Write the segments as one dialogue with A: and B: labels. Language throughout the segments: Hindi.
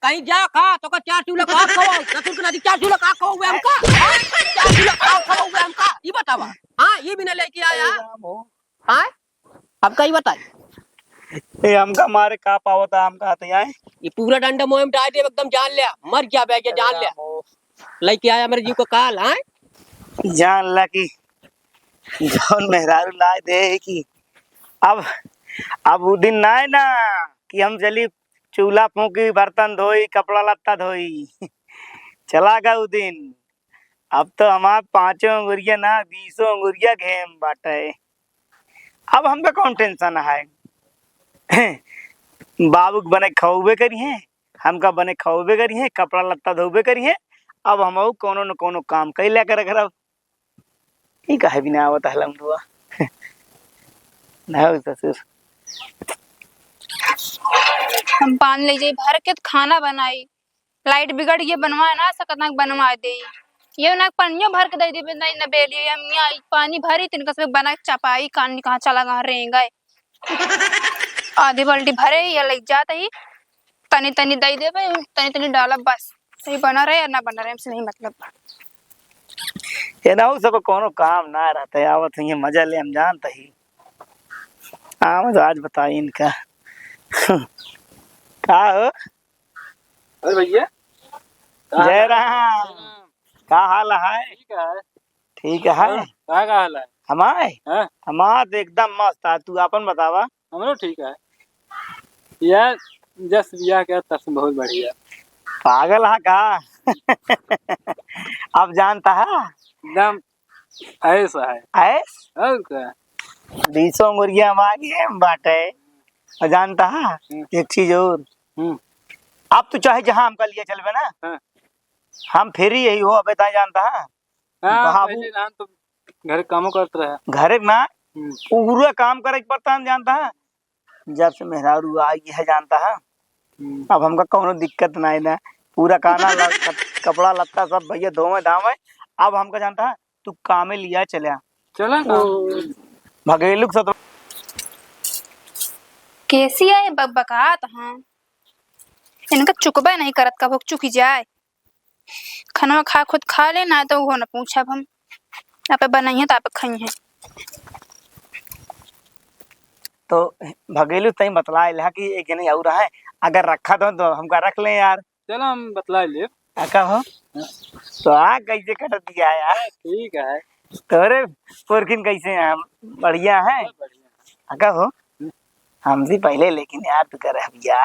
A: कहीं जा खा तो का चार चूल्हा का खाओ ससुर के नदी चार चूल्हा का खाओ वे हमका चार चूल्हा का खाओ वे हमका ये बतावा। हां ये भी न लेके आया। हां अब कहीं बताई
B: ए हमका मारे का पावता हम कहते हैं
A: ये पूरा डंडा मोह में डाल दे एकदम जान लिया मर गया बैग जान लिया लेके आया मेरे जीव को काल। हां
B: जान ला कि जौन मेहरारू लाए दे कि अब वो दिन ना है ना कि हम चली चूल्हा फूकी बर्तन धोई कपड़ा लत्ता धोई चला गया वो दिन। अब तो हमार 5 अंगुरिया ना 20 अंगुरिया घेम बाटे। अब हमका कौन टेंशन है बाबू बने खौबे करी है हमका बने खौबे करी है कपड़ा लत्ता धोबे करी है। अब हम कोनो न कोनो काम कैला कर अब ई कहे भी ना आवत हलम दुआ ना ससुर
C: हम पान ले जाई भर के खाना बनाई लाइट बिगड़ गई बनवा ना सकत ना बनवा दे ये ना पानियो भर के दे दे नहीं ना बेली हम यहाँ पानी भरी तिनका से बना चपाई कान कहां चला कहां रह गए आधी बाल्टी भरे या लग जाता ही तनी तनी दे देबे तनी तनी डाला बस सही बना रहे या ना बना रहे हमसे नहीं मतलब।
B: ये ना सब कोनो काम ना रहता है आवत ये मजा ले हम जानता ही आवाज आज बताई इनका का हो
D: अरे भैया
B: जय राम का हाल है
D: ठीक है
B: ठीक है
D: का हाल है
B: हमारे
D: हैं
B: हमार तो एकदम मस्त है तू अपन बतावा।
D: हमरो ठीक है यार जस बियाह के तब से बहुत बढ़िया
B: पागल है का अब जानता है
D: एकदम ऐसा है
B: ऐस
D: और क्या
B: 20 मुर्गिया मांगे बाटे और जानता है एक चीज और अब तो चाहे जहाँ हमका लिए चलबे ना
D: हाँ।
B: हम फिर ही यही हो अबे ता जानता है
D: हाँ पहले राम तो घर कामों करते रहे
B: घर ना पूरा काम करे पड़ता है जानता है जब से मेहरारू आई है जानता है अब हमका कोनो दिक्कत नहीं ना पूरा खाना कपड़ा लत्ता सब भैया धोवे धावे अब हमका जानता है तू कामे लिया चला
D: चला
B: भगेलू के साथ
C: कैसी है बकबकात हाँ इनका चुकबा नहीं करत कब चुकी जाए खाना खा खुद खा लेना तो वो ना पूछब हम आप बनाइए तो आप खाई हैं
B: तो भगेलू तई बतला इला कि एक जने और है अगर रखा तो हमका रख ले यार
D: चलो हम बतला ले
B: का हो तो आ कैसे कट दिया यार
D: ठीक है
B: तोरे पुरखिन कैसे हैं बढ़िया है का हो हमसे पहले लेकिन यार तू करे भैया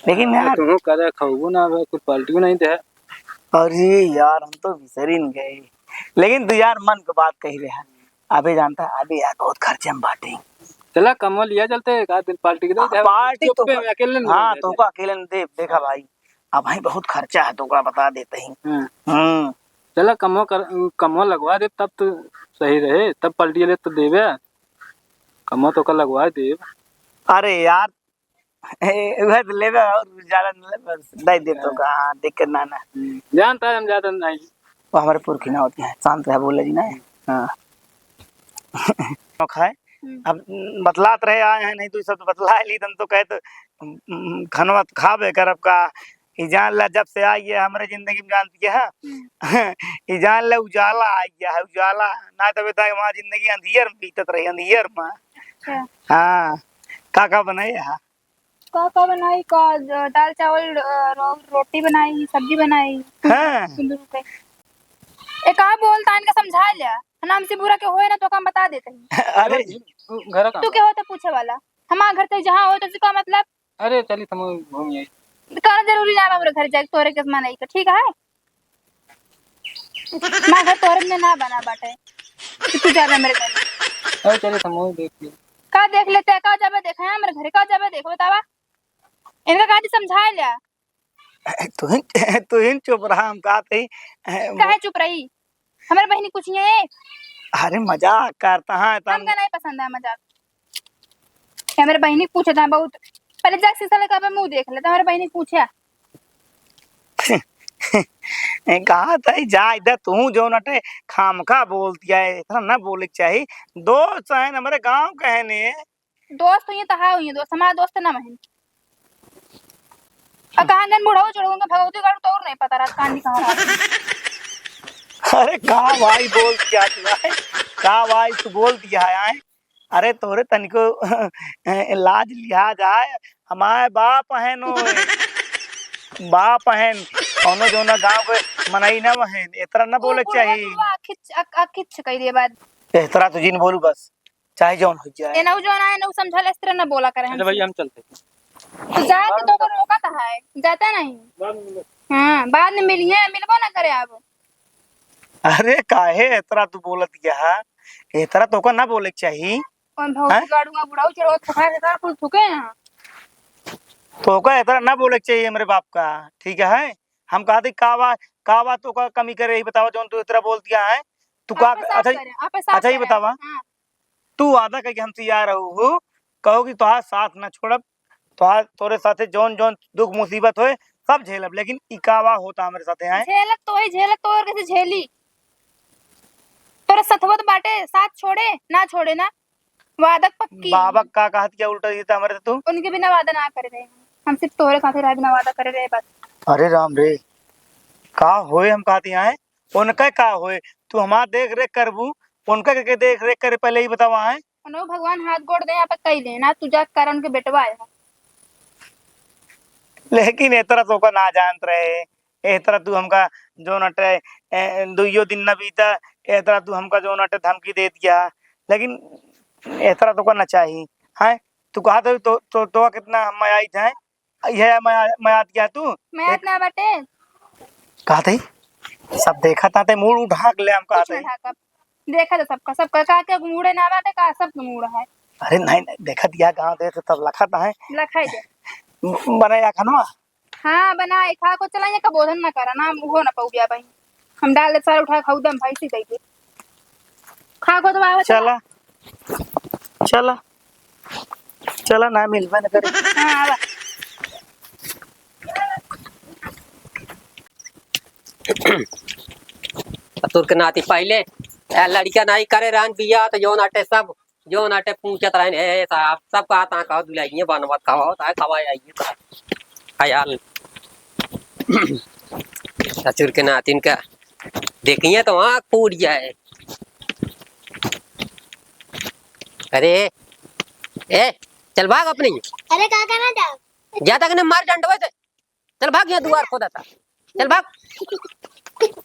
B: लेकिन यार
D: तुम करे खाओ ना कुछ पलटी नहीं दे
B: और ये यार हम तो बिसरिन गए लेकिन तू यार मन की बात कही रहा अभी जानता है अभी यार बहुत खर्चे हम बांटे
D: चला कमल लिया चलते एक आध दिन पार्टी के दे
B: पार्टी तो
D: अकेले
B: हाँ तो को अकेले नहीं दे देखा भाई अब भाई बहुत खर्चा है तो का बता देते ही
D: चला कमो लगवा दे तब तो सही रहे तब पलटी ले तो देवे कमो तो का लगवा दे
B: अरे यार वह तो लेवे और ज्यादा दे दे तो का दिक्कत ना ना
D: जानता है हम ज्यादा नहीं
B: वो हमारे पुरखी ना होती है शांत है बोले जी ना हाँ खाए अब बतलात रहे आए हैं नहीं तो सब बतला ली तन तो कहे तो खनवा खाबे करब का ई जान ला जब से आई है हमारे जिंदगी में जानती है ई जान ला उजाला आ गया है उजाला ना तबे तक हमारी जिंदगी अंधियर में बीतत रही अंधियर में। हाँ का बनाई है
C: का बनाई का दाल चावल रोटी बनाई सब्जी बनाई
B: हाँ
C: एक आ बोलता इनका समझा लिया नाम से बुरा के होए ना तो काम बता देते हैं
B: अरे
D: घर
C: तू क्या होता पूछे वाला हमारा घर से जहाँ हो तो उसका मतलब
D: अरे चली तुम घूमिए
C: कहना जरूरी जाना मेरे घर जाके तोरे के नहीं का ठीक है मैं घर तोरे में ना बना बाटे तू जा मेरे घर
D: अरे चली तुम देख ली
C: का देख लेते का जाबे देखा है मेरे घर का जाबे देखो बतावा इनका कहानी समझा लिया
B: तू हिन चुप रहा हम कहते
C: काहे चुप रही हमारे बहनी कुछ नहीं है
B: अरे मजाक करता है
C: हमका नहीं पसंद है मजाक क्या मेरे बहनी पूछे था बहुत पहले जाके शीशा लगा पे मुंह देख लेता हमारे बहनी पूछा
B: कहा था जा इधर तू जो नटे खामखा बोलती है इतना ना बोले चाहिए दोस्त है हमारे गांव कहने
C: दोस्त हुई तो हाँ हुई दोस्त हमारा दोस्त ना बहन कहाँ गन बुढ़ाओ चढ़ूंगा भगवती गाड़ू तो और नहीं पता रात कहानी कहाँ रात।
B: अरे कहा भाई बोल दिया तू आए, कहा भाई तू बोल दिया है आए। अरे तोरे तनिको लाज लिहाज आए, हमारे बाप है नो, बाप है कौनो जो ना गाँव के मनई न है, इतना न बोले के चाहिए।
C: खिच कही दे बात
B: इतना तो जिन बोलू बस, चाहे जौन हो जाए।
C: ये नौ जो ना है नौ समझा ले इस तरह ना बोला करे
D: चलो भैया हम चलते हैं।
C: तो जा के तो को रोका था है जाता नहीं। हाँ बाद में मिलिए मिलबो ना करे अब।
B: अरे काहे इतना तू बोलत गया, इतना तो का ना बोले के चाहिए।
C: कौन भगवती गाड़ूंगा बुढ़ाओ चढ़ो थका थका कुल थुके यहाँ।
B: तो का इतना ना बोले के चाहिए मेरे बाप का, ठीक है। हम कहते कावा तो का कमी करे, ही बतावा जौन तू इतना बोल दिया है। तू का अच्छा ही बतावा, तू वादा करके हमसे यार हो कहो कि तुहार साथ ना छोड़ब, तुहार तोरे साथे जौन जौन दुख मुसीबत होए सब झेलब, लेकिन इकावा होता हमारे साथे है।
C: झेलत तो और कैसे झेली तोरा सथवत बाटे साथ छोड़े ना वादा पक्की।
B: बाबा का कहत क्या उल्टा देता हमारे तू।
C: उनके बिना वादा ना करे रहे हम सिर्फ तोरे साथे रह बिना वादा करे रहे बस।
B: अरे राम रे का होए हम कहते हैं उनका का होए, तू हमार देख रेख करबू, उनका के देख रेख करे पहले ही बतावा है।
C: नो भगवान हाथ गोड़ दे यहाँ पे कही लेना तुझा कारण के बेटवा है।
B: लेकिन इतना तो का ना जानत रहे, इतना तू हमका जो नटे दुइयो दिन न बीता, इतना तू हमका जो नटे धमकी दे दिया, लेकिन इतना तो करना चाहिए है। तू कहा तो कितना मयाई था यह मयात गया तू
C: मैं ना बाटे
B: कहा थे सब देखा था मूड उठा ले हम कहा थे।
C: देखा तो सबका का के मूड़े ना बाटे का सब मूड़ है।
B: अरे नहीं देखा दिया गांव दे तो तब लखा था है
C: लखाई दे
B: बनाया खनवा।
C: हाँ बनाए खा को चला का बोधन ना करा ना वो ना पउबिया भाई हम डाल दे सारे उठा खाऊ दम भाई सी दे खा को तो आवे
B: चला चला चला ना मिलबे न करे।
C: हां आवा
A: तुर के नाती पहले लड़कियां नहीं करे रहन बिया तो जो नाटे सब जो नाटे पूछत रहन ए साहब सब का ता का दुलाइए बनवत खाओ ता खवाए आइए खयाल ससुर के नातिन का देखिए तो आँख फूट जाए। अरे ए चल भाग अपनी।
E: अरे का करना जाओ
A: ज्यादा कने मार डंडवे से चल भाग यहाँ द्वार खोदा था चल भाग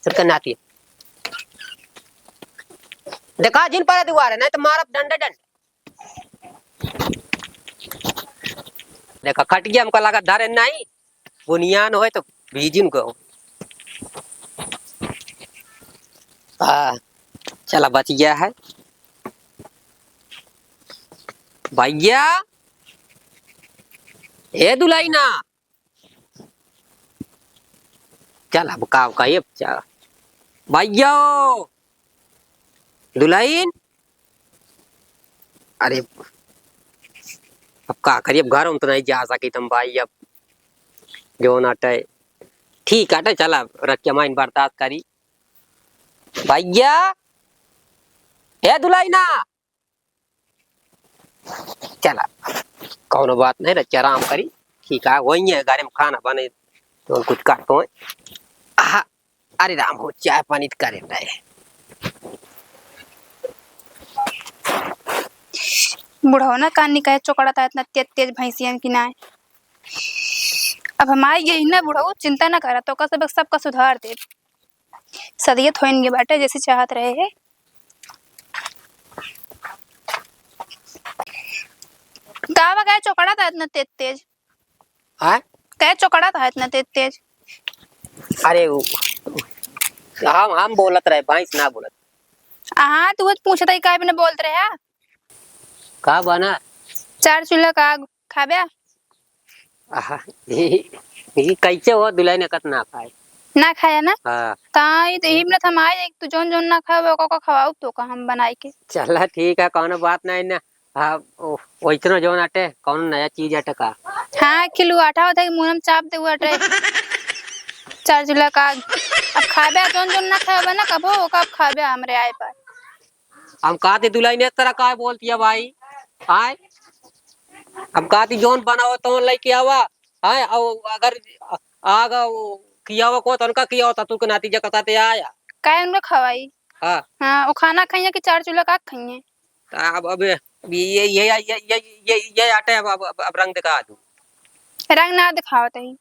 A: सर नाती देखा जिन पर दीवार है नहीं तो मार डंडे डंड देखा खट गया हमको लगा धरे नहीं बुनियान हो तो भीजिन को चला बच गया है भैया ए दुलाई ना चल अब का ये भैया दुलाइन। अरे अब का करिए घर में तो नहीं जा सकी तुम भाई अब जो नाटे ठीक है चला रख माइन बर्दाश्त करी भैया ए दुलाई ना चला कौन बात नहीं रख आराम करी ठीक है वही है घर में खाना बने तो कुछ काटो अरे राम हो चाय पानी करे रहे
C: बुढ़ाओ ना कान निकाय चौकड़ा था इतना तेज तेज भैंसियन की ना अब हमारे यही ना बुढ़ाओ चिंता ना करा तो का सबका सुधार दे सदियत होएंगे बाटे जैसे चाहत रहे है। गावा गया चौकड़ा था इतना तेज तेज क्या चौकड़ा था इतना तेज तेज।
A: अरे हम बोलत रहे भैंस ना बोलत।
C: हाँ तू पूछता ही काय बिना बोलत रहे
A: का बना 4
C: चूल्हा का खाबे
A: ये कैसे हो दुल्हन ने कतना खाए
C: ना खाया ना।
A: हाँ
C: ताई तो हिम हम आए एक तो जोन जोन ना खावे को खवाऊ तो का हम बनाई के
A: चला ठीक है कौन बात नहीं ना। हाँ वैतनो जोन आटे कौन नया चीज आटे का।
C: हाँ किलो आटा होता है मुंह में चाप दे हुआ आटे 4 चूल्हा का अब खाबे जोन जोन ना खावे ना कबो कब खाबे हमरे आए पर
A: हम कहते दुल्हन इस तरह का बोलती है भाई आए हम कहती जोन बनाओ तो लेके आवा हाँ अगर आगा किया हुआ को तो उनका किया होता तू के नतीजा कताते आया।
C: काहे उनको खवाई।
A: हाँ
C: हाँ वो खाना खाइए कि 4 चूल्हा का खाइए।
A: अब ये आटे अब रंग दिखा दूं।
C: रंग ना दिखावत है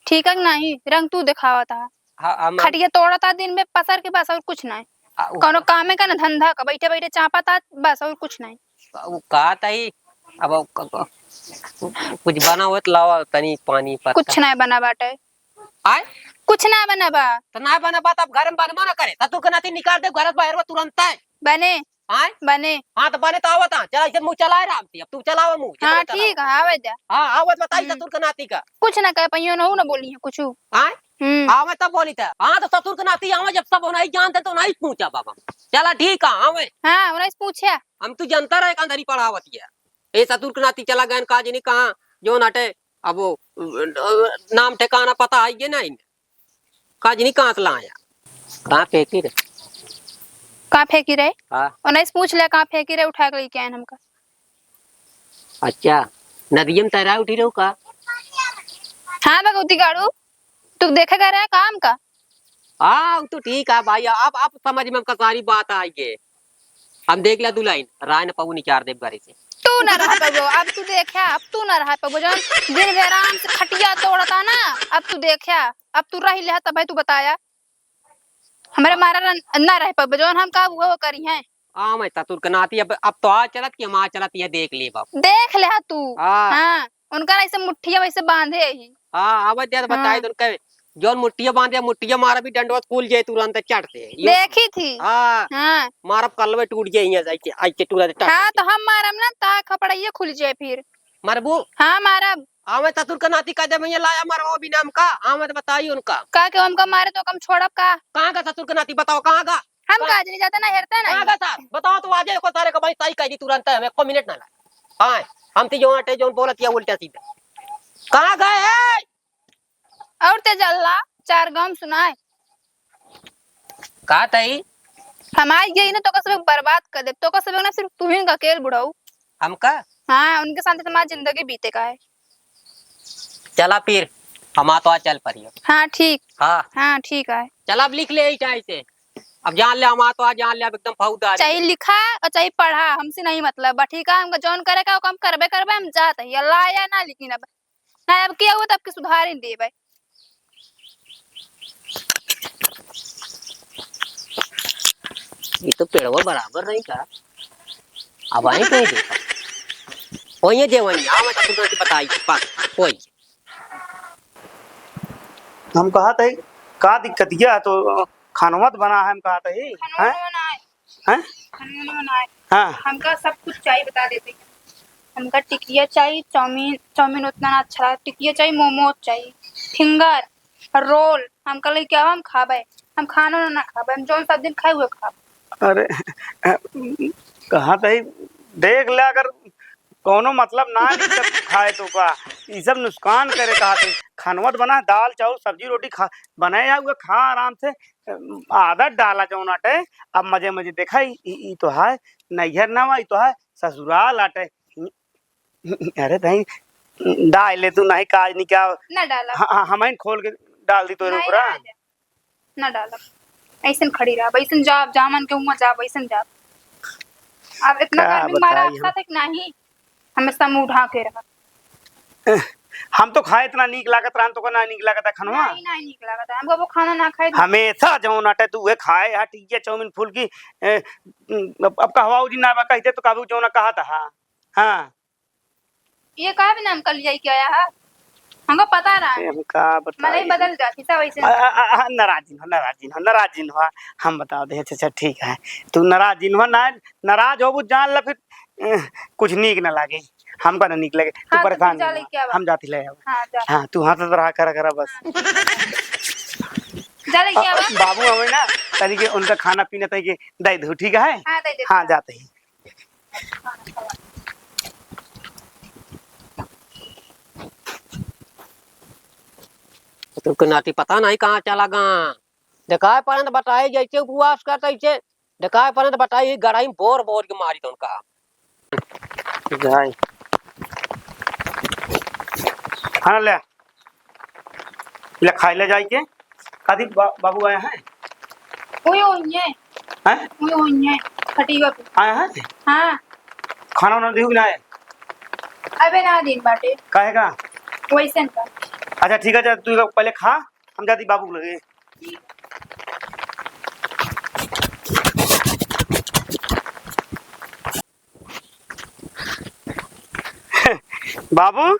C: ठीक है नहीं रंग तू दिखावत है।
A: हाँ
C: खटिया तोड़ता दिन में पसर के बस और कुछ नहीं। कोनो कामे का ना धंधा का बैठे बैठे चापाता बस और कुछ नहीं।
A: कहा था ही अब कुछ बना हुआ तो लावा तनी पानी पत्ता
C: कुछ नहीं बना बाटे।
A: आए
C: कुछ ना बना बा।
A: तो ना बना बात अब घर में बनवा ना करे तू के नाती निकाल दे घर बाहर में तुरंत है।
C: बने
A: आए
C: बने।
A: हाँ तो बने तो आवत हाँ चला इसे मुंह चलाए राम अब तू चलावा मुंह।
C: हाँ ठीक है आवे जा।
A: हाँ आवत बताई तू के नाती का
C: कुछ ना कह पहियो ना ना बोली है कुछ।
A: आए आवे तब बोली था। हाँ तो ससुर के नाती आवे जब सब नहीं जानते तो नहीं पूछा बाबा। चला ठीक है आवे।
C: हाँ उन्हें पूछा
A: हम तू जानता रहे अंदर पढ़ावत है ये ससुर के नाती चला गए काज नहीं कहा जो नाटे अब वो नाम ठिकाना पता है ये नहीं काज नहीं कहाँ से लाया कहाँ फेंकी रे
C: कहाँ फेंकी रहे।
A: हाँ
C: उन्हें पूछ लिया कहाँ फेंकी रहे उठा के लेके आए हमका।
A: अच्छा नदियम तैरा उठी रहो का।
C: हाँ भगवती गाड़ू तू देखेगा रहा काम का।
A: हाँ तो ठीक है भाई अब समझ में हमका सारी बात आई है। हम देख लिया दुलाइन राय न पाऊ निचार देव घरे से
C: तू न रहा पबो अब तू देखा अब तू न रहा पबो जब दिन भर आराम से खटिया तोड़ता ना अब तू देखा अब तू रही ले तब तू बताया हमारे मारा ना रह पबो जो हम का वो करी हैं।
A: हाँ मैं ससुर के नाती अब तो आज चलत की माँ चलत ये देख ले बाप
C: देख ले तू।
A: हाँ
C: हाँ उनका ऐसे मुट्ठिया वैसे बांधे ही।
A: हाँ अब बताए तो उनका जौन मुट्ठिया बांधे मुट्ठिया मारा भी डंडवत कूल जाए तुरंत चढ़ते
C: देखी थी।
A: हाँ
C: हाँ
A: मारब कलवे टूट जाए ऐसे तुरंत
C: हाँ तो हम मारम ना ता खपड़िया खुल जाए फिर
A: मरबू।
C: हाँ मारब
A: आवे ससुर के नाती का जब लाया मरवा भी नाम का आवे तो बताइए उनका
C: का के हमका मारे तो कम छोड़ब का।
A: कहाँ का ससुर के नाती बताओ कहाँ का
C: हम काज नहीं जाता ना हेरता
A: कहाँ
C: ना
A: का सर बताओ तो आजे को सारे का भाई सही कह दी तुरंत हमें को मिनट ना लाए। हाँ हम तो जो अटे जो बोलत किया उल्टा सीधा कहाँ गए
C: और ते जल्ला 4 गम सुनाए
A: कहा तई
C: हम आज गई ना तो कसबे बर्बाद कर दे तो कसबे ना सिर्फ तू ही का अकेले बुढ़ाऊ।
A: हमका
C: हाँ उनके साथ तुम्हारी जिंदगी बीते का है।
A: चला फिर हम तो आज चल पड़ी
C: हाँ ठीक।
A: हाँ
C: ठीक है
A: चला अब लिख ले से अब जान ले हम तो आज जान ले अब एकदम फौदार
C: चाहे लिखा और चाहे पढ़ा हमसे नहीं मतलब बा ठीक है हमका जौन करे का काम करबे करबे हम जाते हैं अल्लाह या ना लेकिन अब ना अब किया हुआ तब के सुधार ही देबे।
A: ये तो पेड़वा बराबर नहीं का अब आए कहीं देखा वही जे वही आ मैं तो बताई पास कोई
B: हम कहा था का दिक्कत यह तो खानवा तो बना है हम कहा था हैं हाँ
C: हमका सब कुछ चाहिए बता देते हैं। हमका टिकिया चाहिए चाउमीन उतना ना अच्छा लगा टिकिया चाहिए मोमोज चाहिए फिंगर रोल हमका लेके आवा हम खाबे हम खाना ना खाबे हम जौन सब दिन खाए हुए खाबे।
B: अरे कहा था देख ले अगर कोनो मतलब ना सब खाए तो का ये सब नुकसान करे कहा थे खानवत बना दाल चावल सब्जी रोटी खा बनाए हुए खा आराम से आदत डाला जो नाटे अब मजे मजे देखा ई तो है नैहर ना हुआ तो है ससुराल आटे। अरे भाई डाल ले तू नहीं काज नहीं क्या
C: ना डाला
B: हाँ हम खोल के डाल दी तो ऊपरा
C: ना डाला ऐसन खड़ी रहा वैसन जाब जामन के उमा जाब वैसन जाब अब इतना गर्मी मारा अच्छा तक नहीं हमेशा मुंह ढा के रहा।
B: हम तो खाए इतना नीक लागत रहा तो ना नीक लागत है खनवा
C: नहीं नहीं नीक लागत हमको वो खाना ना खाए
B: हमेशा जो नाटे तू वे खाए हा टिकिया चाउमीन फूल की अब कहवाऊ जी ना कहते तो काबू जो ना कहा था हाँ
C: ये कहा भी ना हम कल जाई के आया है हमको पता रहा है
B: हमका बता
C: मैं बदल जाती सब वैसे
B: नाराज हो हम बता दे अच्छा ठीक है तू नाराज हो जान ला फिर कुछ नीक ना लागे हमका ना नीक लगे तू
C: हाँ,
B: परेशान
C: तो
B: हम जाती ले
C: हाँ
B: तू हाथ रहा करा बस
C: जा ले क्या
B: बाबू हमें ना तनी के उनका खाना पीना तनी के दे दो ठीक है
C: हाँ दे दे
B: हाँ जाते ही
A: तुमको नाती पता नहीं कहाँ चला गा दिखाए पर बताए जैसे उपवास करते ऐसे दिखाए पर बताइए गड़ाई बोर बोर के मारी तो उनका
B: जाए खाना ले ले खाई ले जाई के कादी बाबू आया है
C: ओये
B: हैं
C: ओये खटीवा पे
B: आया है
C: हाँ
B: खाना ना दिहु ना
C: अबे ना दिन बाटे
B: कहेगा
C: वैसन का
B: अच्छा ठीक है तू पहले खा हम जाती बाबू को लगे बाबू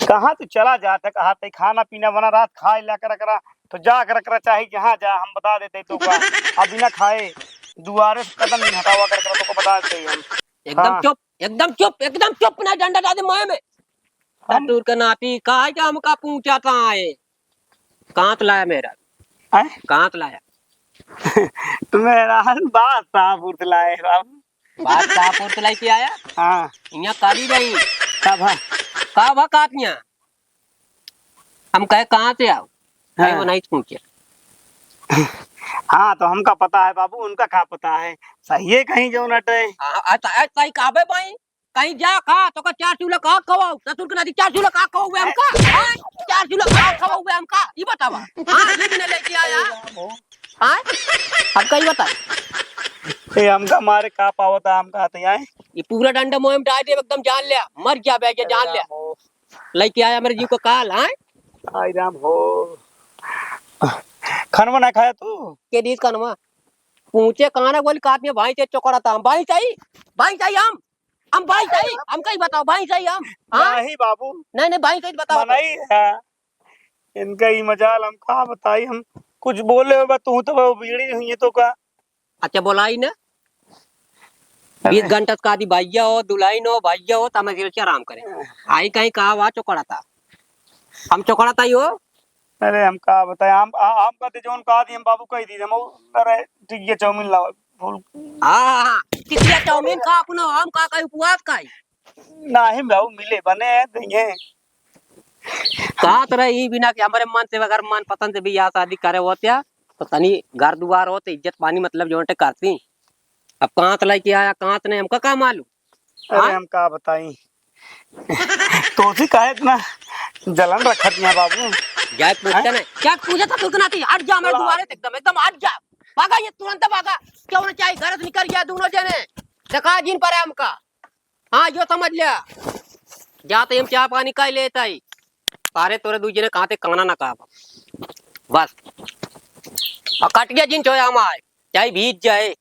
B: कहाँ तू चला जाता कहा ते खाना पीना बना रात खाए ला कर करा तो जा कर करा चाहे जहाँ जा हम बता देते तो का अब बिना खाए दुआरे से कदम नहीं हटावा कर करा तो को बता देते हम
A: एकदम
B: हाँ।
A: चुप एकदम चुप एकदम चुप ना डंडा डाले मोए में
B: हम-
A: टूर का नाती कहा क्या हमका पूछा कहाँ है कहाँ लाया मेरा
B: हैं?
A: कहाँ लाया
B: मेरा बात साफ उठलाए बाबू
A: बात कहाँ लाई के आया
B: हाँ
A: यहाँ काली नहीं
B: कब हाँ
A: कहा भा कापियां हम कहे कहाँ से आओ कहे
B: हाँ।
A: वो नहीं पूछे
B: हाँ तो हमका पता है बाबू उनका क्या पता है सही है कहीं जो नटे
A: ऐसा ही काबे भाई कहीं जा खा तो का 4 चूल्हा कहाँ खवाओ ससुर के नाती 4 चूल्हा कहाँ खवाओ हमका हाँ? 4 चूल्हा कहाँ खवाओ हमका ये बतावा हाँ ये भी नहीं लेके आया हाँ अब कहीं बता
B: ये हमका मारे का पावता हम कहते हैं
A: ये पूरा डंडा मोहम डाल दे एकदम जान लिया मर गया बैग जान लिया लेके आया मेरे जीव को काल हाँ
B: आई राम हो खाना ना खाया तू
A: के दीस का नमा पूछे कहाँ ना बोली काट में भाई से चौकड़ा था भाई चाहिए हम भाई चाहिए हम कहीं बताओ भाई चाहिए हम हाँ
B: नहीं बाबू
A: नहीं भाई चाहिए बताओ
B: नहीं है इनका ही मजाल हम कहा बताई हम कुछ बोले हो तू तो वो बीड़ी हुई है तो का
A: अच्छा बोलाई ना 20 घंटा का आदि भैया हो दुलाई हो भैया हो तब से आराम करे आई कहीं कहा हुआ चौकड़ा था हम चौकड़ा था हो
B: अरे हम कहा बताए हम कहते जो कहा दी हम बाबू कही दी हम अरे ठीक है चाउमीन लाओ फूल
A: हाँ किसी चाउमीन खा अपना हम का कहीं उपवास खाई
B: नहीं बाबू मिले बने हैं देंगे
A: कहा तो रही बिना कि हमारे मन से अगर मन पसंद से भी यहाँ शादी करे होते तो तनी घर दुआर होते इज्जत पानी मतलब जो करती अब कहाँ तो लेके आया कहाँ तो नहीं हमका क्या मालूम
B: अरे हम कहा बताई तो उसी का इतना जलन रखत यहाँ बाबू
A: जाए पूछते नहीं क्या पूछा था तुझे नाती हट जा मेरे दुआरे से एकदम एकदम हट जा भागा ये तुरंत भागा क्यों ना चाहिए घर से निकल गया दोनों जने देखा जिन पर है हमका हाँ जो समझ लिया जाते हम चाय पानी का लेता ही पारे तोरे दूजे ने कहा थे काना ना कहा बस और कट गया जिन चोया हम आए चाहे भीज जाए